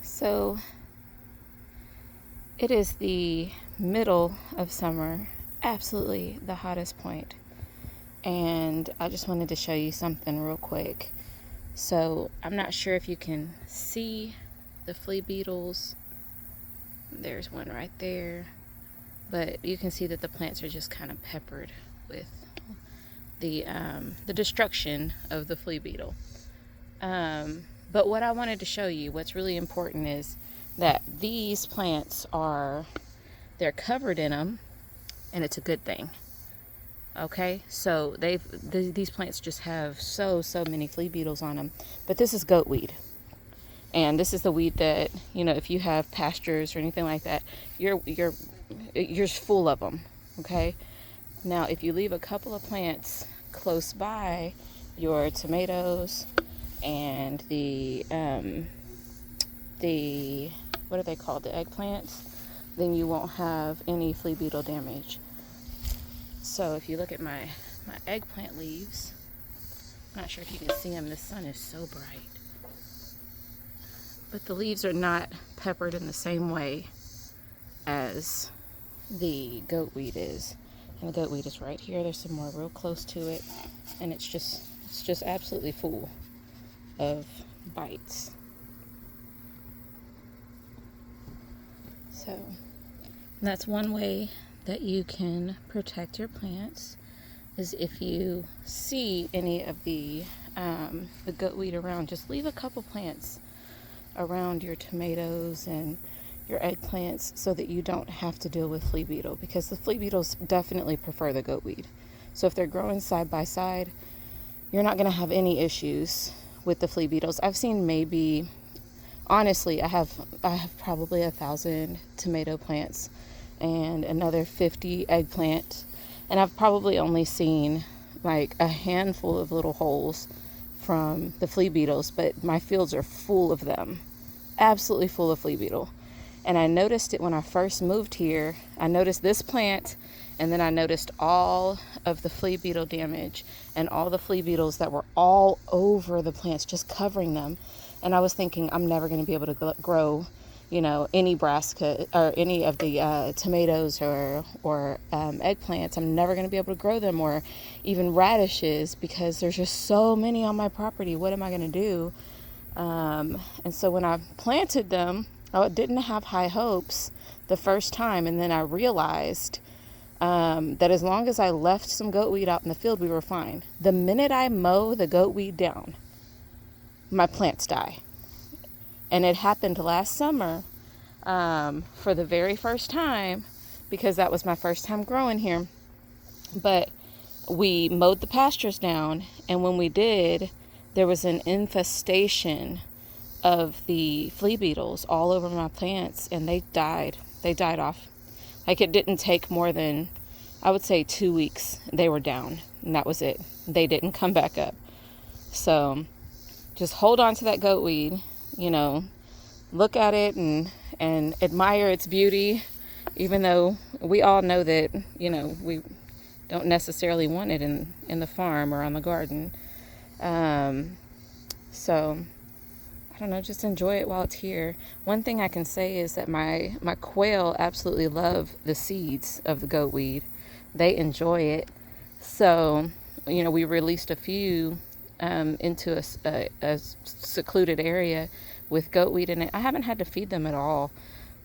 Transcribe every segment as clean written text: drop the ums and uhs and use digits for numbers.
So it is the middle of summer, absolutely the hottest point. And I just wanted to show you something real quick. So I'm not sure if you can see the flea beetles. There's one right there. But you can see that the plants are just kind of peppered with the destruction of the flea beetle. But what I wanted to show you, what's really important is that these plants they're covered in them, and it's a good thing. Okay, so these plants just have so many flea beetles on them. But this is goatweed, and this is the weed that, if you have pastures or anything like that, you're full of them. Okay, now if you leave a couple of plants close by your tomatoes and the what are they called, the eggplants, then you won't have any flea beetle damage. So if you look at my eggplant leaves, I'm not sure if you can see them, the sun is so bright, but the leaves are not peppered in the same way as the goatweed is. And the goatweed is right here. There's some more real close to it, and it's just absolutely full of bites. So that's one way that you can protect your plants, is if you see any of the goatweed around, just leave a couple plants around your tomatoes and your eggplants so that you don't have to deal with flea beetle, because the flea beetles definitely prefer the goatweed. So if they're growing side by side, you're not going to have any issues with the flea beetles. I've seen honestly, I have probably 1,000 tomato plants and another 50 eggplant, and I've probably only seen like a handful of little holes from the flea beetles, but my fields are full of them, absolutely full of flea beetle. And I noticed it when I first moved here. I noticed this plant, and then I noticed all of the flea beetle damage and all the flea beetles that were all over the plants, just covering them. And I was thinking, I'm never going to be able to grow, any brassica or any of the tomatoes or eggplants. I'm never going to be able to grow them, or even radishes, because there's just so many on my property. What am I going to do? And so when I planted them, I didn't have high hopes the first time, and then I realized that as long as I left some goatweed out in the field, we were fine. The minute I mow the goatweed down, my plants die. And it happened last summer for the very first time, because that was my first time growing here. But we mowed the pastures down, and when we did, there was an infestation of the flea beetles all over my plants, and they died off. Like, it didn't take more than, I would say, 2 weeks. They were down, and that was it. They didn't come back up. So just hold on to that goatweed, look at it and admire its beauty, even though we all know that, we don't necessarily want it in the farm or on the garden. So I don't know, just enjoy it while it's here. One thing I can say is that my quail absolutely love the seeds of the goatweed. They enjoy it. So, we released a few into a secluded area with goatweed in it. I haven't had to feed them at all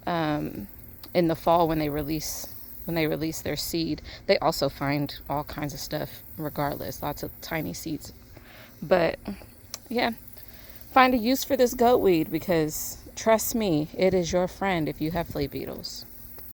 in the fall when they release their seed. They also find all kinds of stuff regardless, lots of tiny seeds. But yeah, find a use for this goatweed, because trust me, it is your friend if you have flea beetles.